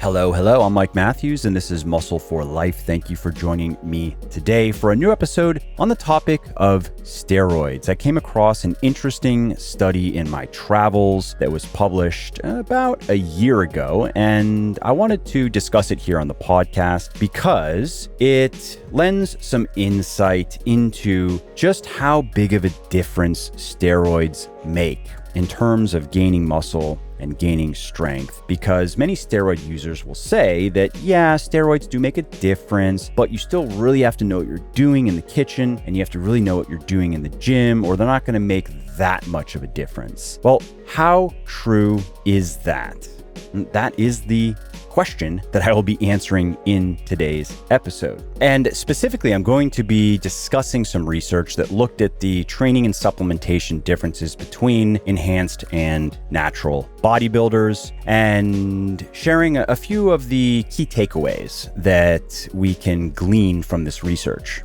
Hello. I'm Mike Matthews, and this is Muscle for Life. Thank you for joining me today for a new episode on the topic of steroids. I came across an interesting study in my travels that was published about a year ago, and I wanted to discuss it here on the podcast because it lends some insight into just how big of a difference steroids make in terms of gaining muscle and gaining strength, because many steroid users will say that, yeah, steroids do make a difference, but you still really have to know what you're doing in the kitchen and you have to really know what you're doing in the gym, or they're not going to make that much of a difference. Well, how true is that? That is the question that I will be answering in today's episode. And specifically, I'm going to be discussing some research that looked at the training and supplementation differences between enhanced and natural bodybuilders and sharing a few of the key takeaways that we can glean from this research.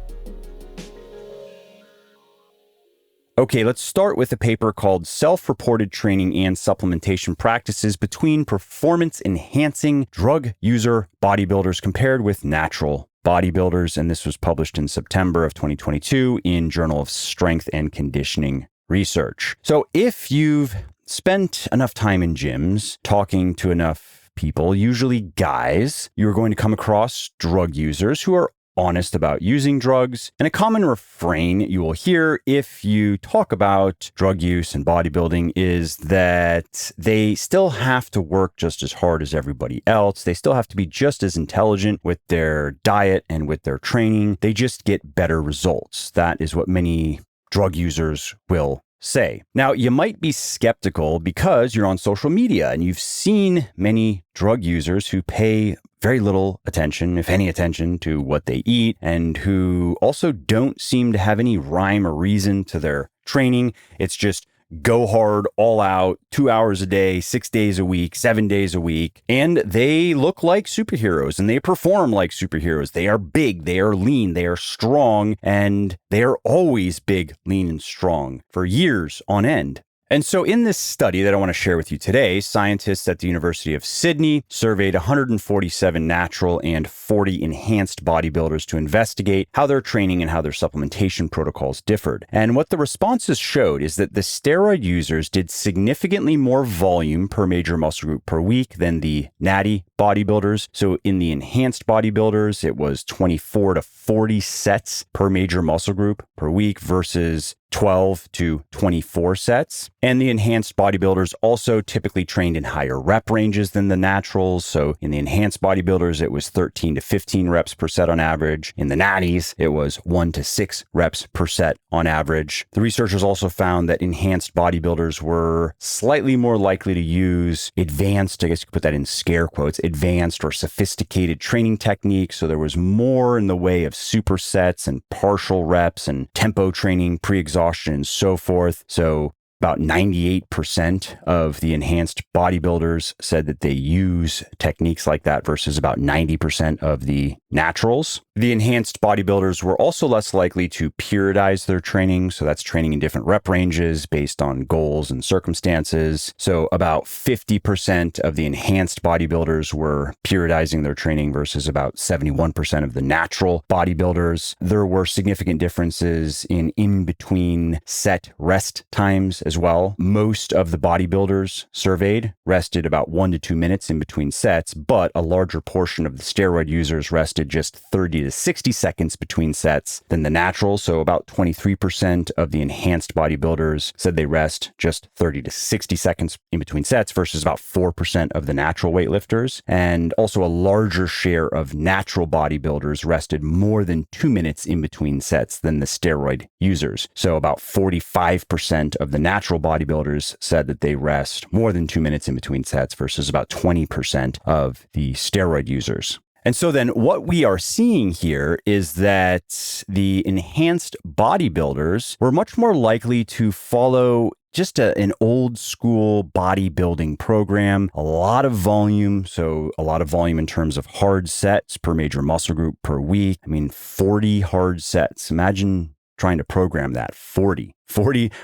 Okay, let's start with a paper called Self-Reported Training and Supplementation Practices Between Performance-Enhancing Drug User Bodybuilders Compared with Natural Bodybuilders. And this was published in September of 2022 in Journal of Strength and Conditioning Research. So if you've spent enough time in gyms talking to enough people, usually guys, you're going to come across drug users who are honest about using drugs. And a common refrain you will hear if you talk about drug use and bodybuilding is that they still have to work just as hard as everybody else. They still have to be just as intelligent with their diet and with their training. They just get better results. That is what many drug users will say. Now, you might be skeptical because you're on social media and you've seen many drug users who pay very little attention, if any attention, to what they eat, and who also don't seem to have any rhyme or reason to their training. It's just go hard, all out, 2 hours a day, 6 days a week, 7 days a week. And they look like superheroes and they perform like superheroes. They are big, they are lean, they are strong, and they are always big, lean, and strong for years on end. And so in this study that I want to share with you today, scientists at the University of Sydney surveyed 147 natural and 40 enhanced bodybuilders to investigate how their training and how their supplementation protocols differed. And what the responses showed is that the steroid users did significantly more volume per major muscle group per week than the natty bodybuilders. So in the enhanced bodybuilders, it was 24 to 40 sets per major muscle group per week versus 12 to 24 sets. And the enhanced bodybuilders also typically trained in higher rep ranges than the naturals. So in the enhanced bodybuilders, it was 13 to 15 reps per set on average. In the natties, it was 1 to 6 reps per set on average. The researchers also found that enhanced bodybuilders were slightly more likely to use advanced, I guess you could put that in scare quotes, advanced or sophisticated training techniques. So there was more in the way of supersets and partial reps and tempo training, pre-exhaustion, and so forth. So about 98% of the enhanced bodybuilders said that they use techniques like that versus about 90% of the naturals. The enhanced bodybuilders were also less likely to periodize their training. So that's training in different rep ranges based on goals and circumstances. So about 50% of the enhanced bodybuilders were periodizing their training versus about 71% of the natural bodybuilders. There were significant differences in between set rest times as well. Most of the bodybuilders surveyed rested about 1 to 2 minutes in between sets, but a larger portion of the steroid users rested just 30 to 60 seconds between sets than the naturals. So about 23% of the enhanced bodybuilders said they rest just 30 to 60 seconds in between sets versus about 4% of the natural weightlifters. And also a larger share of natural bodybuilders rested more than 2 minutes in between sets than the steroid users. So about 45% of the natural bodybuilders said that they rest more than 2 minutes in between sets versus about 20% of the steroid users. And so then what we are seeing here is that the enhanced bodybuilders were much more likely to follow just an old school bodybuilding program, a lot of volume. So a lot of volume in terms of hard sets per major muscle group per week. 40 hard sets. Imagine trying to program that 40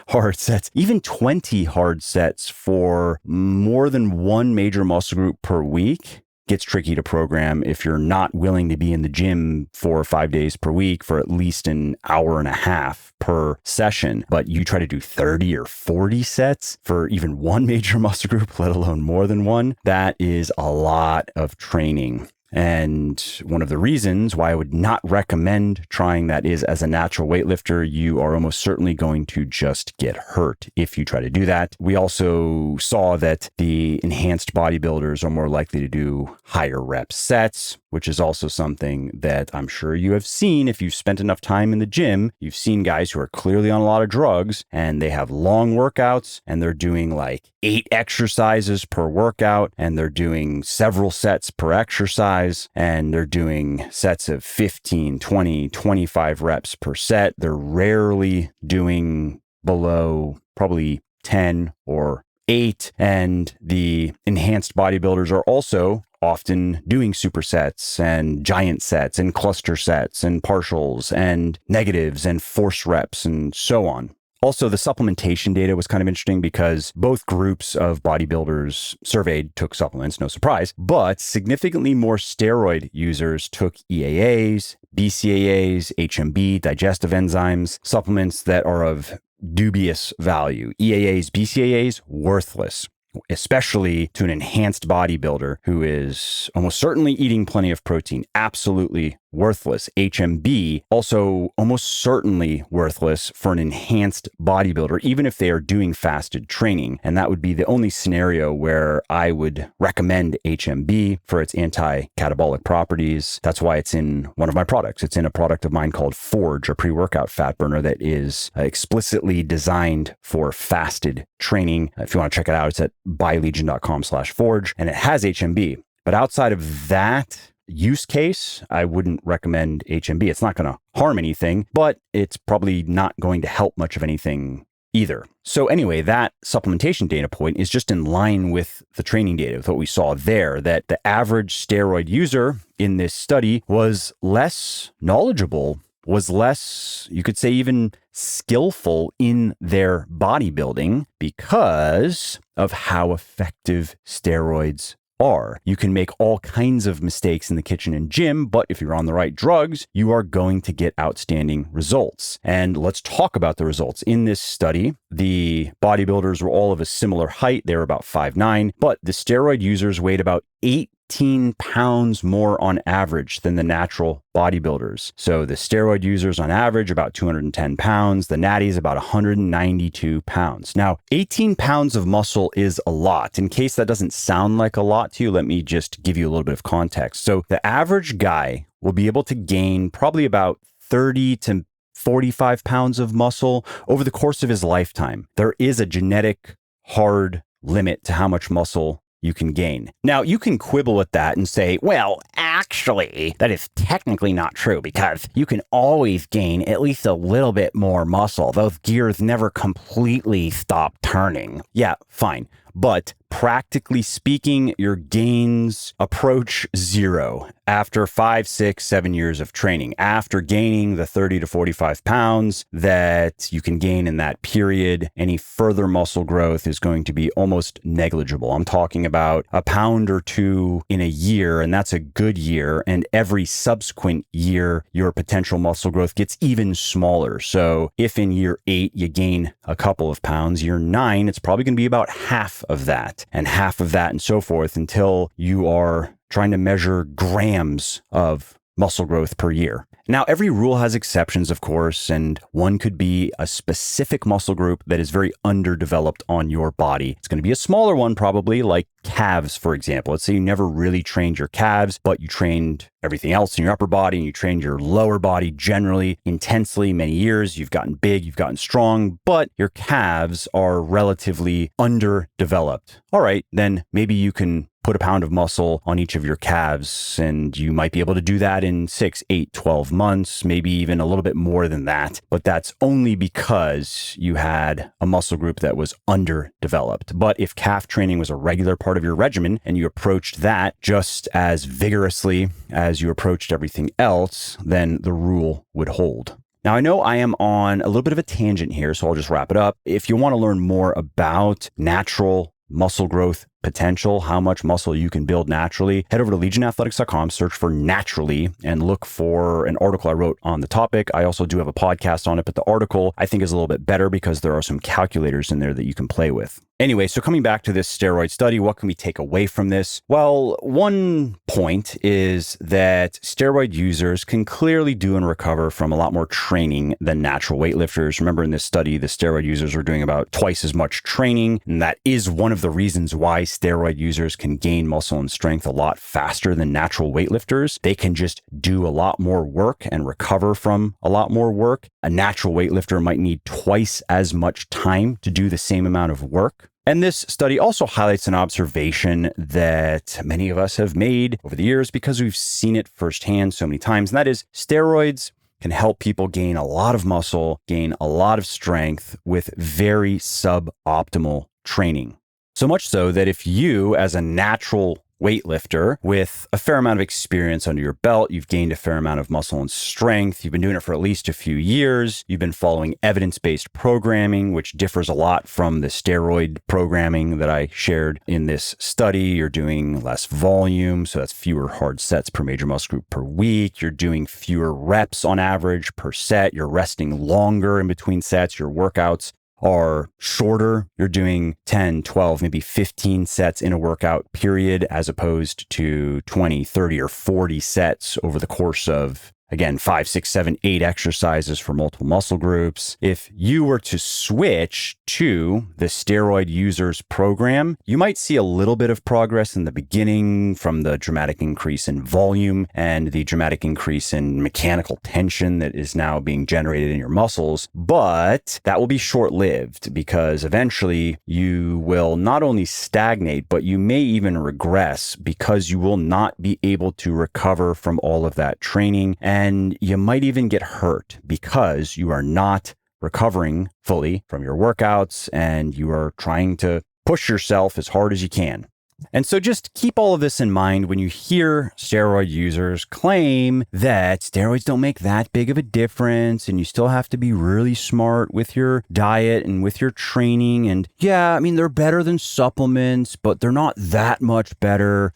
hard sets, even 20 hard sets for more than one major muscle group per week. gets tricky to program if you're not willing to be in the gym 4 or 5 days per week for at least an hour and a half per session, but you try to do 30 or 40 sets for even one major muscle group, let alone more than one. That is a lot of training. And one of the reasons why I would not recommend trying that is, as a natural weightlifter, you are almost certainly going to just get hurt if you try to do that. We also saw that the enhanced bodybuilders are more likely to do higher rep sets, which is also something that I'm sure you have seen if you've spent enough time in the gym. You've seen guys who are clearly on a lot of drugs and they have long workouts and they're doing like 8 exercises per workout and they're doing several sets per exercise and they're doing sets of 15, 20, 25 reps per set. They're rarely doing below probably 10 or 8. And the enhanced bodybuilders are also often doing supersets and giant sets and cluster sets and partials and negatives and forced reps and so on. Also, the supplementation data was kind of interesting because both groups of bodybuilders surveyed took supplements, no surprise, but significantly more steroid users took EAAs, BCAAs, HMB, digestive enzymes, supplements that are of dubious value. EAAs, BCAAs, worthless, especially to an enhanced bodybuilder who is almost certainly eating plenty of protein. Absolutely worthless. HMB, also almost certainly worthless for an enhanced bodybuilder, even if they are doing fasted training. And that would be the only scenario where I would recommend HMB for its anti-catabolic properties. That's why it's in one of my products. It's in a product of mine called Forge, a pre-workout fat burner that is explicitly designed for fasted training. If you want to check it out, it's at buylegion.com/forge, and it has HMB. But outside of that use case, I wouldn't recommend HMB. It's not going to harm anything, but it's probably not going to help much of anything either. So anyway, that supplementation data point is just in line with the training data, with what we saw there, that the average steroid user in this study was less knowledgeable, was less, you could say, even skillful in their bodybuilding because of how effective steroids are. You can make all kinds of mistakes in the kitchen and gym, but if you're on the right drugs, you are going to get outstanding results. And let's talk about the results. In this study, the bodybuilders were all of a similar height. They were about 5'9", but the steroid users weighed about 18 pounds more on average than the natural bodybuilders. So the steroid users on average about 210 pounds, the natties about 192 pounds. Now, 18 pounds of muscle is a lot. In case that doesn't sound like a lot to you, let me just give you a little bit of context. So the average guy will be able to gain probably about 30 to 45 pounds of muscle over the course of his lifetime. There is a genetic hard limit to how much muscle you can gain. Now, you can quibble at that and say, well, actually, that is technically not true because you can always gain at least a little bit more muscle. Those gears never completely stop turning. Yeah, fine. But practically speaking, your gains approach zero after 5, 6, 7 years of training. After gaining the 30 to 45 pounds that you can gain in that period, any further muscle growth is going to be almost negligible. I'm talking about a pound or 2 in a year, and that's a good year. And every subsequent year, your potential muscle growth gets even smaller. So if in year 8 you gain a couple of pounds, year 9, it's probably going to be about half of that and half of that and so forth until you are trying to measure grams of muscle growth per year. Now, every rule has exceptions, of course, and one could be a specific muscle group that is very underdeveloped on your body. It's going to be a smaller one, probably, like calves, for example. Let's say you never really trained your calves, but you trained everything else in your upper body and you trained your lower body generally intensely many years. You've gotten big, you've gotten strong, but your calves are relatively underdeveloped. All right, then maybe you can put a pound of muscle on each of your calves, and you might be able to do that in 6, 8, 12 months, maybe even a little bit more than that. But that's only because you had a muscle group that was underdeveloped. But if calf training was a regular part of your regimen and you approached that just as vigorously as you approached everything else, then the rule would hold. Now, I know I am on a little bit of a tangent here, so I'll just wrap it up. If you want to learn more about natural muscle growth potential, how much muscle you can build naturally, head over to legionathletics.com, search for naturally, and look for an article I wrote on the topic. I also do have a podcast on it, but the article I think is a little bit better because there are some calculators in there that you can play with. Anyway, so coming back to this steroid study, what can we take away from this? Well, one point is that steroid users can clearly do and recover from a lot more training than natural weightlifters. Remember in this study, the steroid users were doing about twice as much training, and that is one of the reasons why steroid users can gain muscle and strength a lot faster than natural weightlifters. They can just do a lot more work and recover from a lot more work. A natural weightlifter might need twice as much time to do the same amount of work. And this study also highlights an observation that many of us have made over the years because we've seen it firsthand so many times, and that is steroids can help people gain a lot of muscle, gain a lot of strength with very suboptimal training. So much so that if you, as a natural weightlifter with a fair amount of experience under your belt, you've gained a fair amount of muscle and strength, you've been doing it for at least a few years, you've been following evidence-based programming, which differs a lot from the steroid programming that I shared in this study. You're doing less volume, so that's fewer hard sets per major muscle group per week. You're doing fewer reps on average per set. You're resting longer in between sets. Your workouts are shorter. You're doing 10, 12, maybe 15 sets in a workout period, as opposed to 20, 30, or 40 sets over the course of, again, 5, 6, 7, 8 exercises for multiple muscle groups. If you were to switch to the steroid users program, you might see a little bit of progress in the beginning from the dramatic increase in volume and the dramatic increase in mechanical tension that is now being generated in your muscles. But that will be short-lived because eventually you will not only stagnate, but you may even regress because you will not be able to recover from all of that training. And you might even get hurt because you are not recovering fully from your workouts and you are trying to push yourself as hard as you can. And so just keep all of this in mind when you hear steroid users claim that steroids don't make that big of a difference and you still have to be really smart with your diet and with your training. And yeah, I mean, they're better than supplements, but they're not that much better.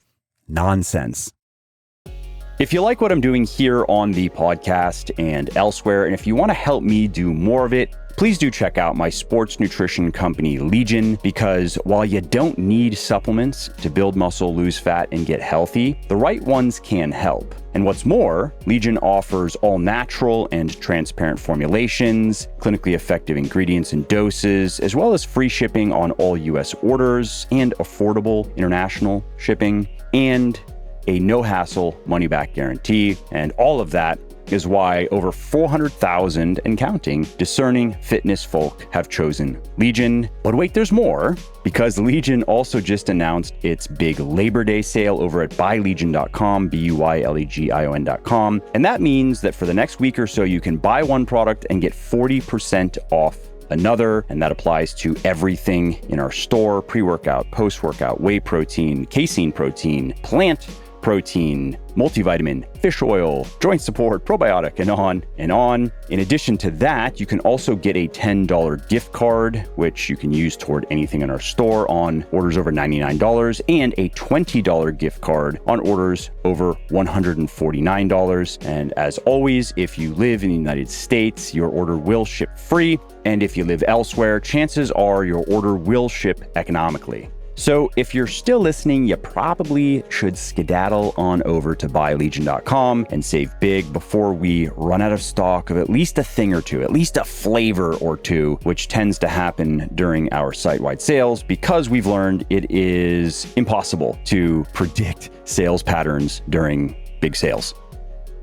Nonsense. If you like what I'm doing here on the podcast and elsewhere, and if you want to help me do more of it, please do check out my sports nutrition company, Legion, because while you don't need supplements to build muscle, lose fat, and get healthy, the right ones can help. And what's more, Legion offers all natural and transparent formulations, clinically effective ingredients and doses, as well as free shipping on all US orders and affordable international shipping, and a no-hassle money-back guarantee. And all of that is why over 400,000 and counting discerning fitness folk have chosen Legion. But wait, there's more, because Legion also just announced its big Labor Day sale over at buylegion.com, BUYLEGION.com. And that means that for the next week or so, you can buy one product and get 40% off another, and that applies to everything in our store: pre-workout, post-workout, whey protein, casein protein, plant protein, multivitamin, fish oil, joint support, probiotic, and on and on. In addition to that, you can also get a $10 gift card, which you can use toward anything in our store on orders over $99, and a $20 gift card on orders over $149. And as always, if you live in the United States, your order will ship free. And if you live elsewhere, chances are your order will ship economically. So if you're still listening, you probably should skedaddle on over to buylegion.com and save big before we run out of stock of at least a thing or two, at least a flavor or two, which tends to happen during our site-wide sales, because we've learned it is impossible to predict sales patterns during big sales.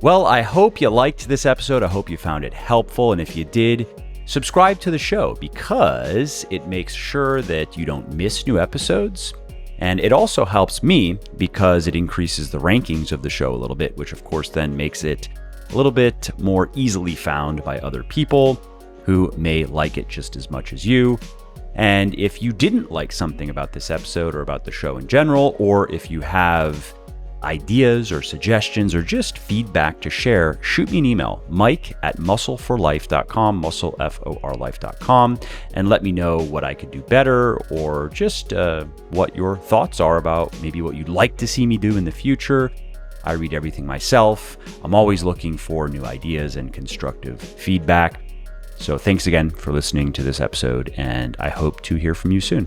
Well, I hope you liked this episode. I hope you found it helpful. And if you did, subscribe to the show, because it makes sure that you don't miss new episodes. And it also helps me because it increases the rankings of the show a little bit, which of course then makes it a little bit more easily found by other people who may like it just as much as you. And if you didn't like something about this episode or about the show in general, or if you have ideas or suggestions or just feedback to share, shoot me an email, mike@muscleforlife.com, muscleforlife.com, and let me know what I could do better or just what your thoughts are about maybe what you'd like to see me do in the future. I read everything myself. I'm always looking for new ideas and constructive feedback. So thanks again for listening to this episode, and I hope to hear from you soon.